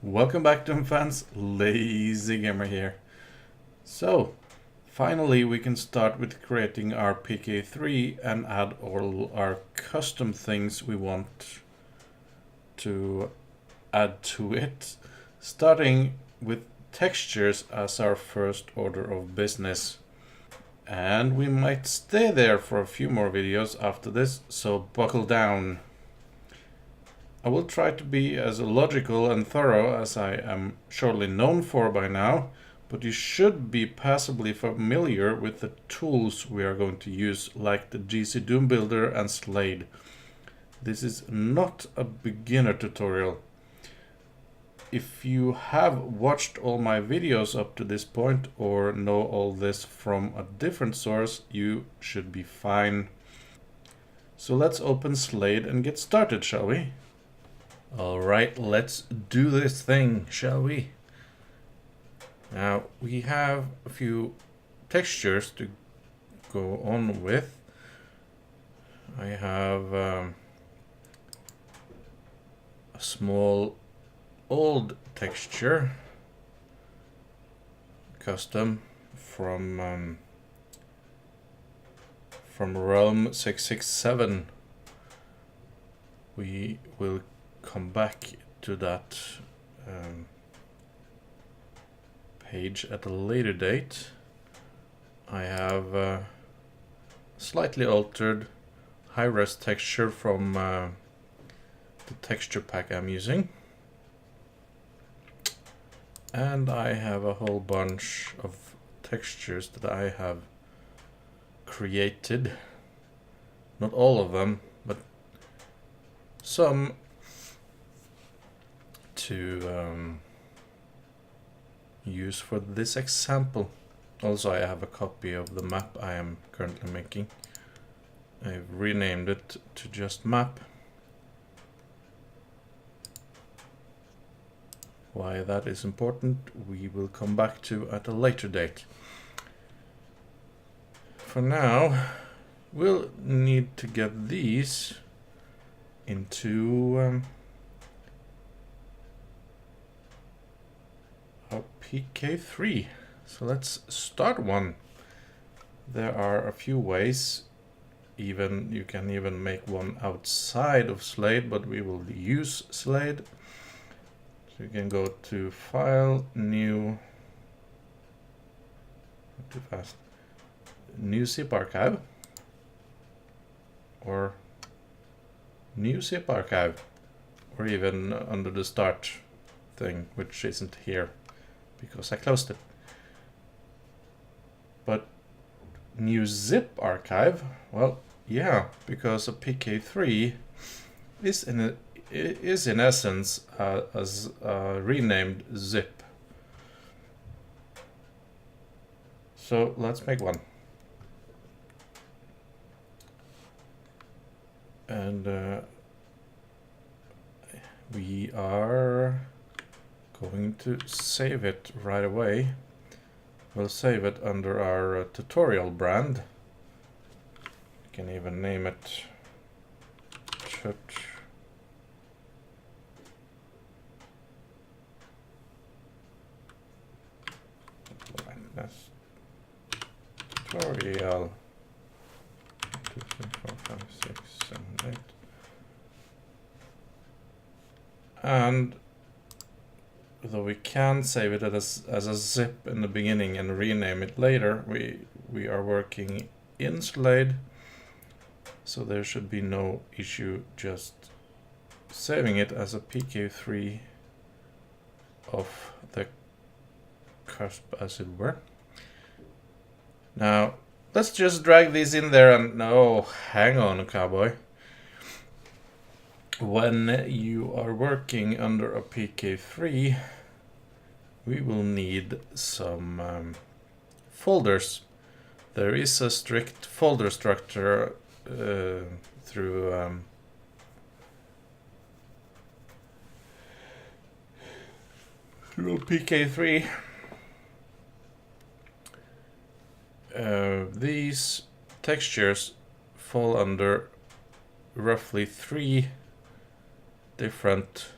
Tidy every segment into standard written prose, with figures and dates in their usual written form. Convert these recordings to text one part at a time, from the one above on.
Welcome back, Doom fans. Lazygamer here. So, finally we can start with creating our PK3 and add all our custom things we want to add to it, starting with textures as our first order of business. And we might stay there for a few more videos after this, so buckle down. I will try to be as logical and thorough as I am surely known for by now, but you should be passably familiar with the tools we are going to use, like the GZDoom Builder and SLADE. This is not a beginner tutorial. If you have watched all my videos up to this point or know all this from a different source, you should be fine. So let's open SLADE and get started, shall we? Alright, let's do this thing, shall we? Now, we have a few textures to go on with. I have a small old texture, custom, from Realm 667. We will come back to that page at a later date. I have a slightly altered high-res texture from the texture pack I'm using. And I have a whole bunch of textures that I have created. Not all of them, but some to use for this example. Also, I have a copy of the map I am currently making. I've renamed it to just map. Why that is important, we will come back to at a later date. For now, we'll need to get these into our PK3. So let's start one. There are a few ways. You can even make one outside of SLADE, but we will use SLADE. So you can go to File, New, too fast, New Zip Archive, or New Zip Archive, or even under the Start thing, which isn't here because I closed it. But New Zip Archive, well, yeah, because a PK3 is in essence as a renamed zip. So let's make one. And we are going to save it right away. We'll save it under our tutorial brand. You can even name it tutorial 2, 3, 4, 5, 6, 7, 8. And though we can save it as a zip in the beginning and rename it later, we are working in SLADE, so there should be no issue just saving it as a PK3 of the cusp, as it were. Now, let's just drag these in there and... No, hang on, cowboy. When you are working under a PK3, we will need some folders. There is a strict folder structure through PK3. These textures fall under roughly 3 different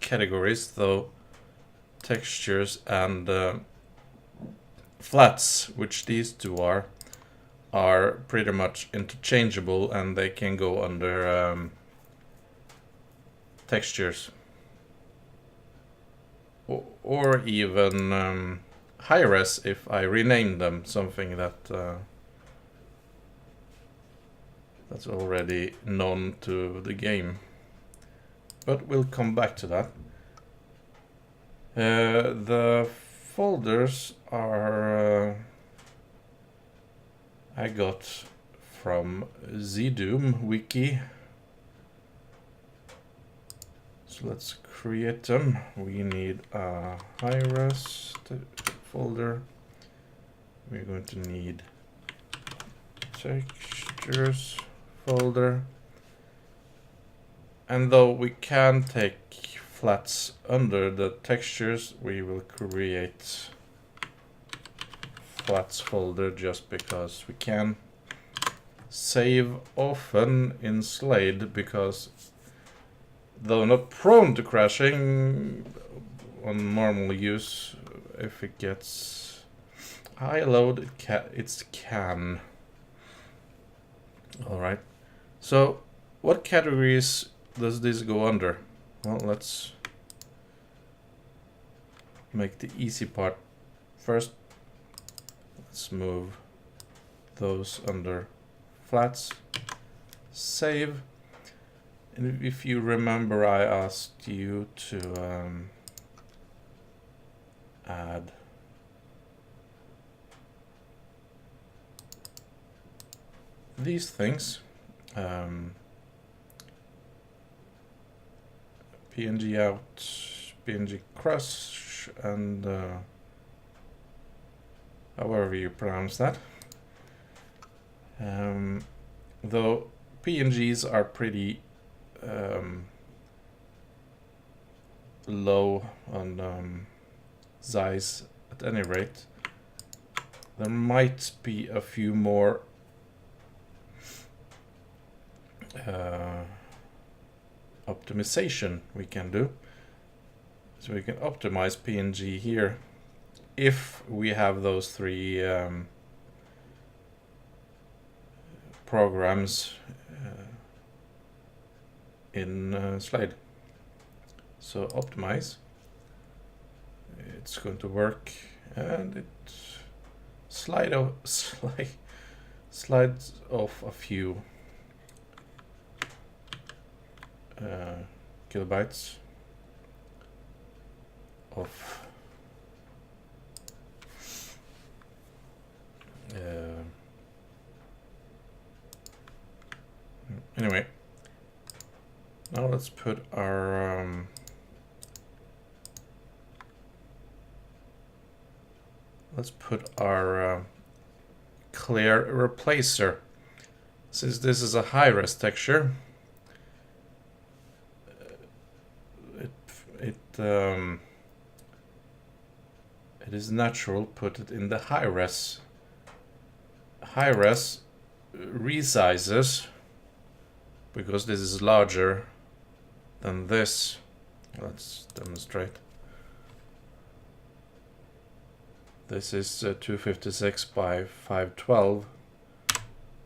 categories, though textures and flats, which these two are pretty much interchangeable, and they can go under textures or even high res if I rename them something that that's already known to the game. But we'll come back to that. The folders are I got from GZDoom wiki. So let's create them. We need a high-res folder. We're going to need textures folder. And though we can take flats under the textures, we will create flats folder just because we can. Save often in SLADE because though not prone to crashing on normal use, if it gets high load, it's can. Alright, so what categories does this go under? Well, let's make the easy part first. Let's move those under flats, save. And if you remember, I asked you to add these things, PNG out, PNG crush, and however you pronounce that. Though PNGs are pretty low on size at any rate, there might be a few more optimization we can do. So we can optimize PNG here if we have those three programs in SLADE. So optimize, it's going to work, and it slides off a few kilobytes of anyway. Now let's put our clear replacer. Since this is a high-res texture, it is natural put it in the high-res. High-res resizes because this is larger than this. Let's demonstrate. This is 256 by 512.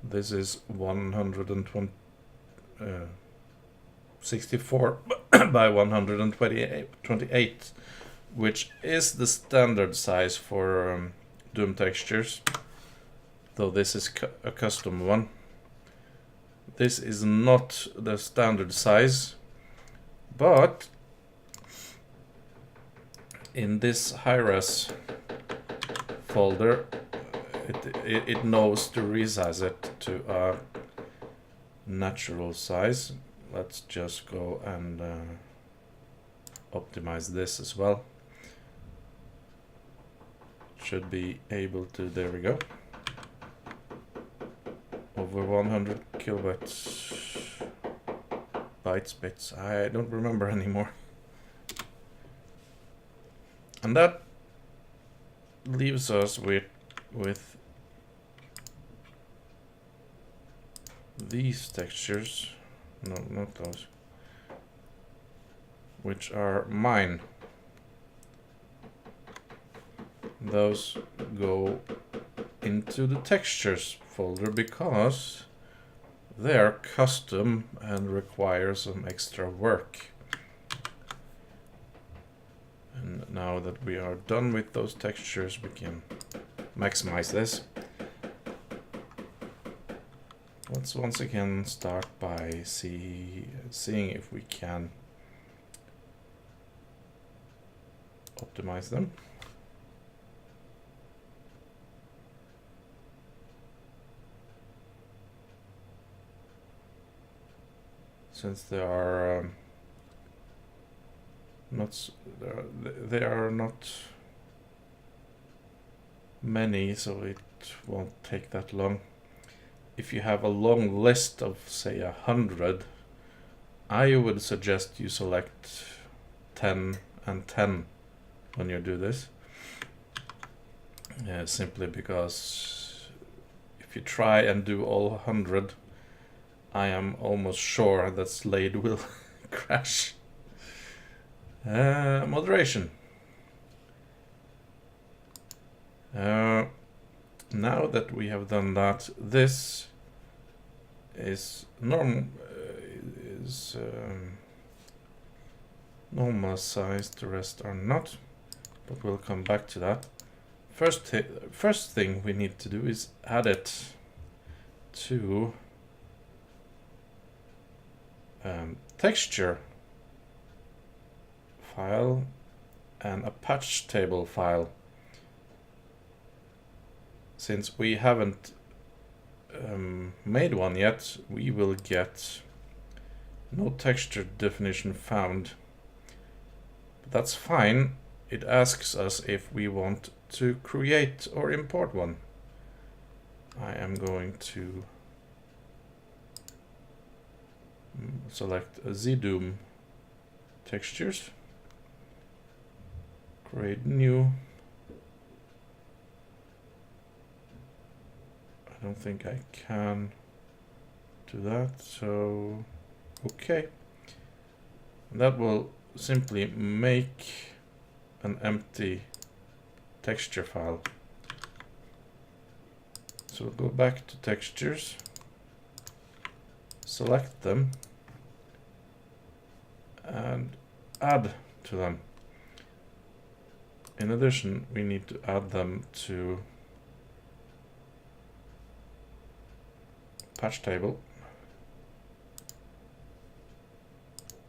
This is 164 by 128, which is the standard size for Doom textures, though this is a custom one. This is not the standard size, but in this high-res folder, it knows to resize it to a natural size. Let's just go and optimize this as well. Should be able to, there we go. Over 100 kilobytes, bits, I don't remember anymore. And that leaves us with these textures. No, not those. which are mine. Those go into the textures folder because they're custom and require some extra work. And now that we are done with those textures, we can maximize this. Let's once again start by seeing if we can optimize them. Since they are they are not many, so it won't take that long. If you have a long list of say 100, I would suggest you select 10 and 10 when you do this. Simply because if you try and do all 100, I am almost sure that SLADE will crash. Moderation. Now that we have done that, this is normal sized. The rest are not, but we'll come back to that. First thing we need to do is add it to texture file and a patch table file. Since we haven't made one yet, we will get no texture definition found. But that's fine. It asks us if we want to create or import one. I am going to select GZDoom textures, create new. I don't think I can do that, so okay. That will simply make an empty texture file. So we'll go back to textures, select them, and add to them. In addition, we need to add them to patch table.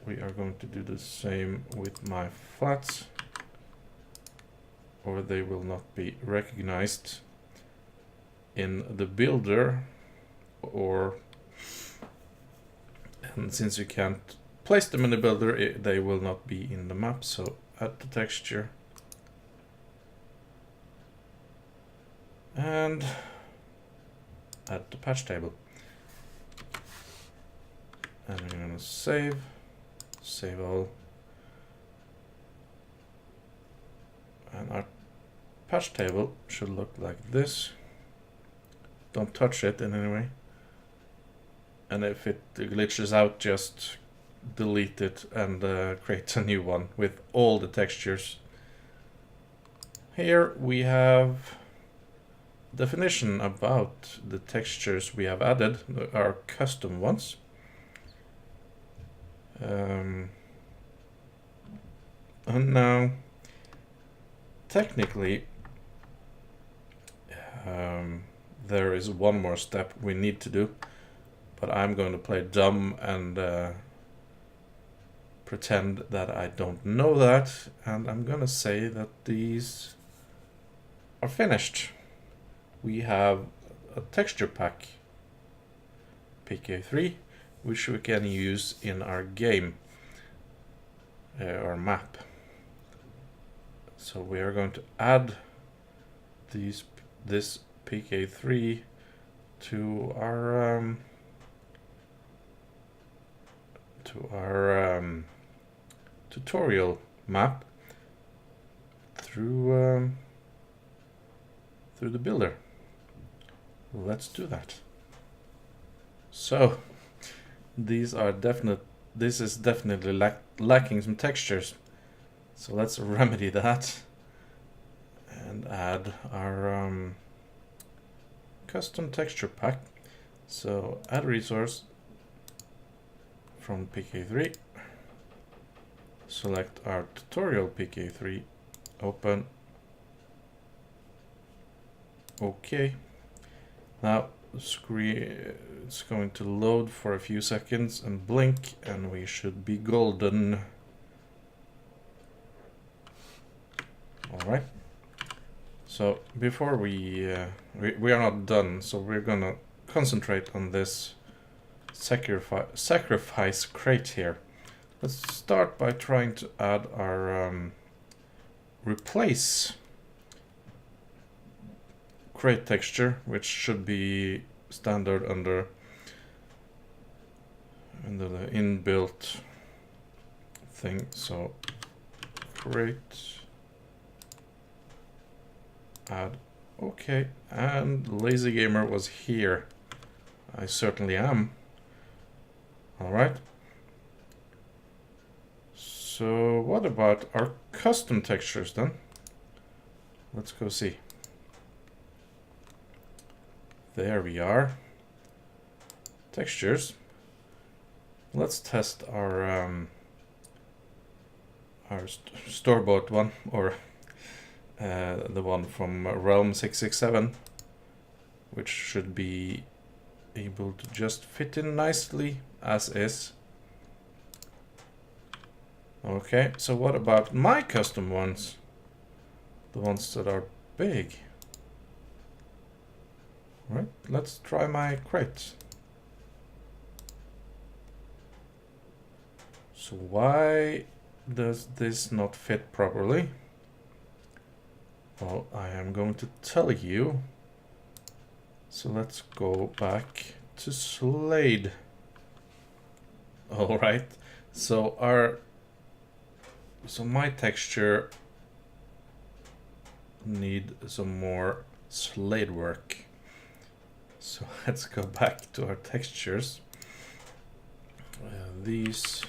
We are going to do the same with my flats, or they will not be recognized in the builder, and since you can't place them in the builder, they will not be in the map. So add the texture and add the patch table. And we're going to save all. And our patch table should look like this. Don't touch it in any way. And if it glitches out, just delete it and create a new one with all the textures. Here we have definition about the textures we have added, our custom ones. And now, technically, there is one more step we need to do, but I'm going to play dumb and pretend that I don't know that, and I'm going to say that these are finished. We have a texture pack, PK3, which we can use in our game, our map. So we are going to add this PK3 to our tutorial map through the builder. Let's do that. So these are this is definitely lacking some textures. So let's remedy that and add our custom texture pack. So add resource from PK3, select our tutorial PK3, open, okay. Now screen, it's going to load for a few seconds and blink, and we should be golden. All right. So before we are not done, so we're gonna concentrate on this sacrifice crate here. Let's start by trying to add our replace crate texture, which should be standard under the inbuilt thing. So crate, add, okay, and Lazygamer was here. I certainly am. All right. So what about our custom textures then? Let's go see. There we are. Textures. Let's test our store-bought one, or the one from Realm 667, which should be able to just fit in nicely as is. Okay, so what about my custom ones? The ones that are big. Right, let's try my crate. So why does this not fit properly? Well, I am going to tell you. So let's go back to SLADE. All right, so my texture need some more SLADE work. So let's go back to our textures. These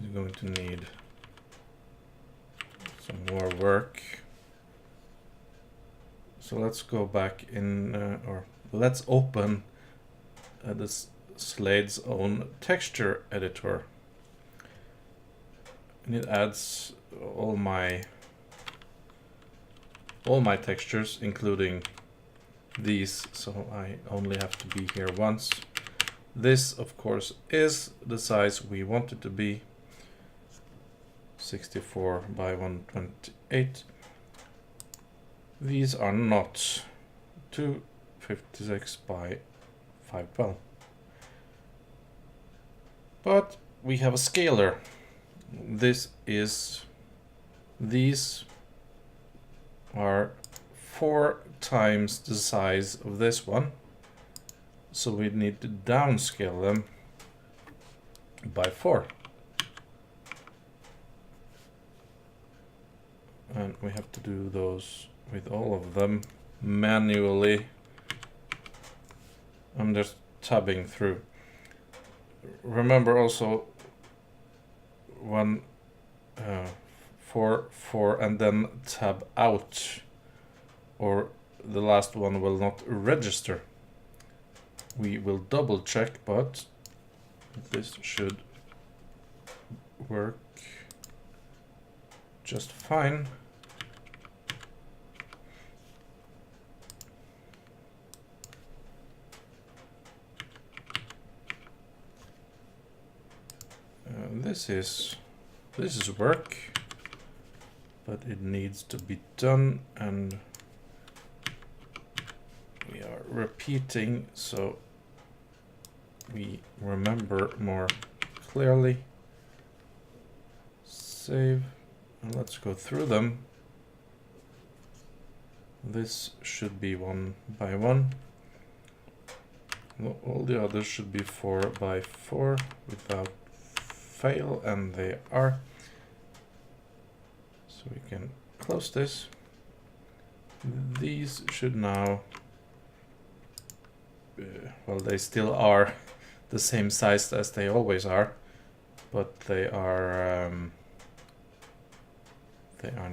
is going to need some more work. So let's go back in, or let's open this SLADE's own texture editor. And it adds all my textures, including these, so I only have to be here once. This, of course, is the size we want it to be, 64 by 128. These are not 256 by 512. But we have a scaler. These are 4 times the size of this one, so we need to downscale them by 4, and we have to do those with all of them manually. I'm just tabbing through. Remember also one 4 and then tab out, or the last one will not register. We will double check, but this should work just fine. This is work, but it needs to be done, and we are repeating so we remember more clearly. Save, and let's go through them. This should be 1 by 1. All the others should be 4 by 4 without fail, and they are. So we can close this. These should now, well, they still are the same size as they always are, but they are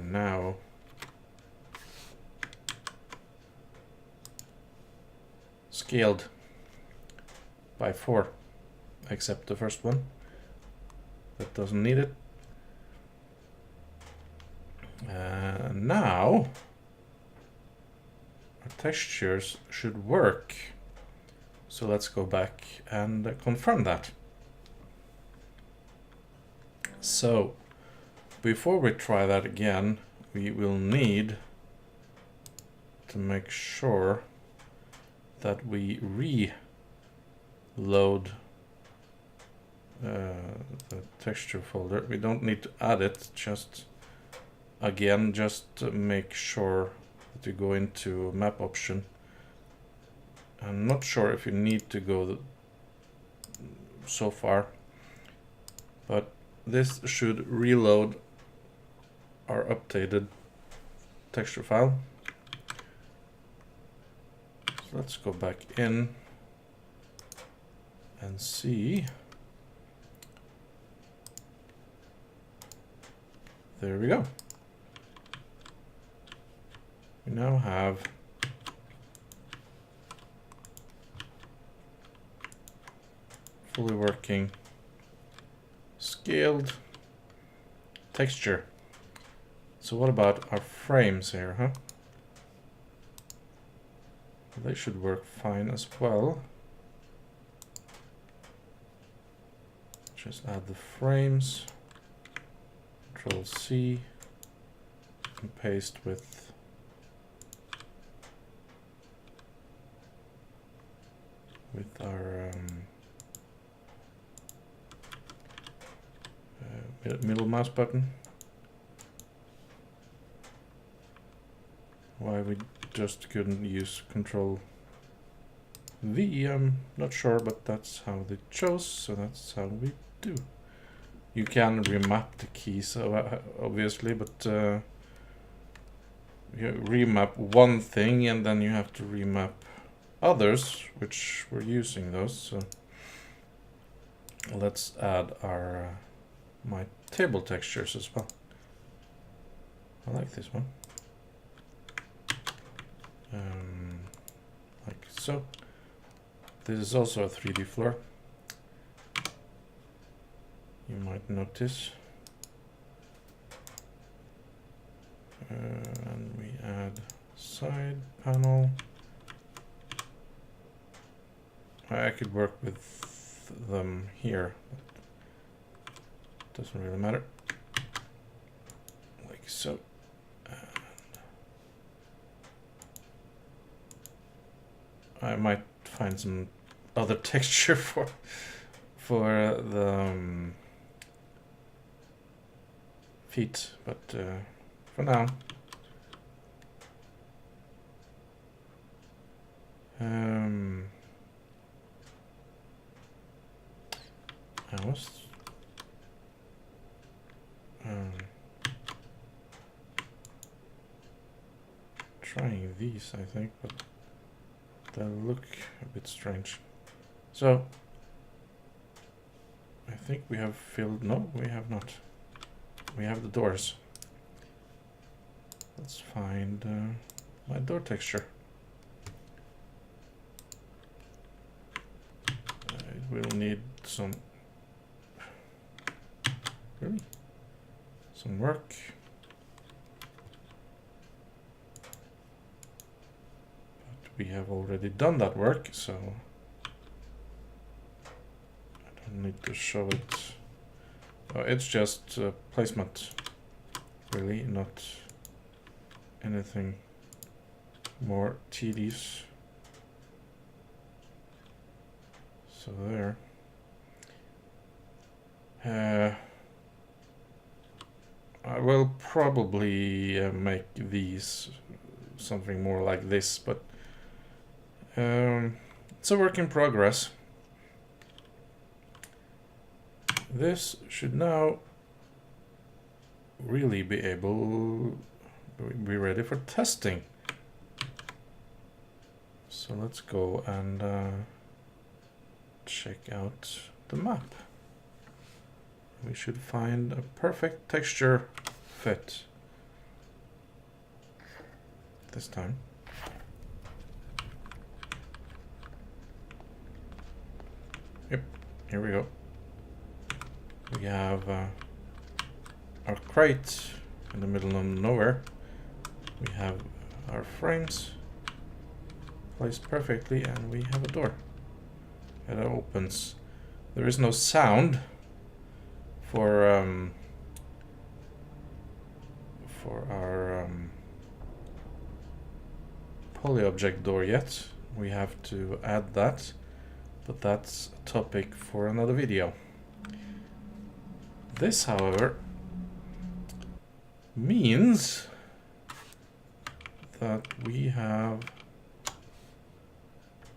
now scaled by 4, except the first one that doesn't need it. Now our textures should work. So let's go back and confirm that. So before we try that again, we will need to make sure that we reload the texture folder. We don't need to add it, just make sure that you go into map option. I'm not sure if you need to go so far, but this should reload our updated texture file. So let's go back in and see. There we go. We now have fully working scaled texture. So what about our frames here, huh? They should work fine as well. Just add the frames, Control C, and paste with our middle mouse button. Why we just couldn't use Control V, I'm not sure, but that's how they chose, so that's how we do. You can remap the keys, obviously, but you remap one thing and then you have to remap others, which we're using those. So let's add our my table textures as well. I like this one. Like so. This is also a 3D floor. You might notice. And we add side panel. I could work with them here, but doesn't really matter. Like so. I might find some other texture for the feet, but for now, I was trying these, I think, but they look a bit strange. So I think we have filled. No, we have not. We have the doors. Let's find my door texture. It will need some work. But we have already done that work, so I don't need to show it. It's just placement, really, not anything more tedious. So there. I will probably make these something more like this, but it's a work in progress. This should now really be ready for testing. So let's go and check out the map. We should find a perfect texture fit this time. Yep, here we go. We have our crate in the middle of nowhere. We have our frames placed perfectly, and we have a door that opens. There is no sound for our polyobject door yet. We have to add that, but that's a topic for another video. This, however, means that we have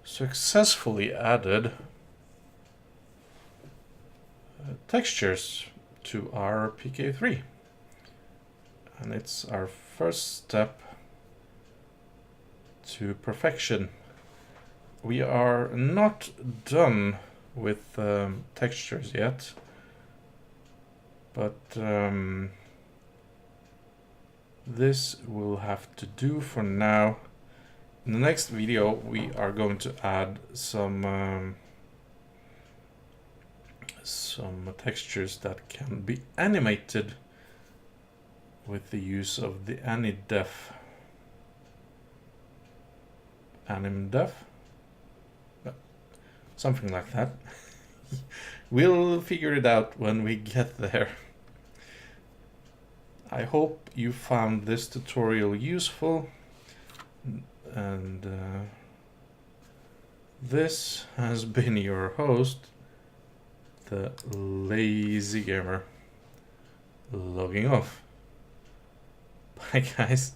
successfully added textures to our PK3, and it's our first step to perfection. We are not done with textures yet, but this will have to do for now. In the next video, we are going to add some textures that can be animated with the use of the AnyDef. AnimDef? Something like that. We'll figure it out when we get there. I hope you found this tutorial useful, and this has been your host, the Lazygamer, logging off. Bye guys.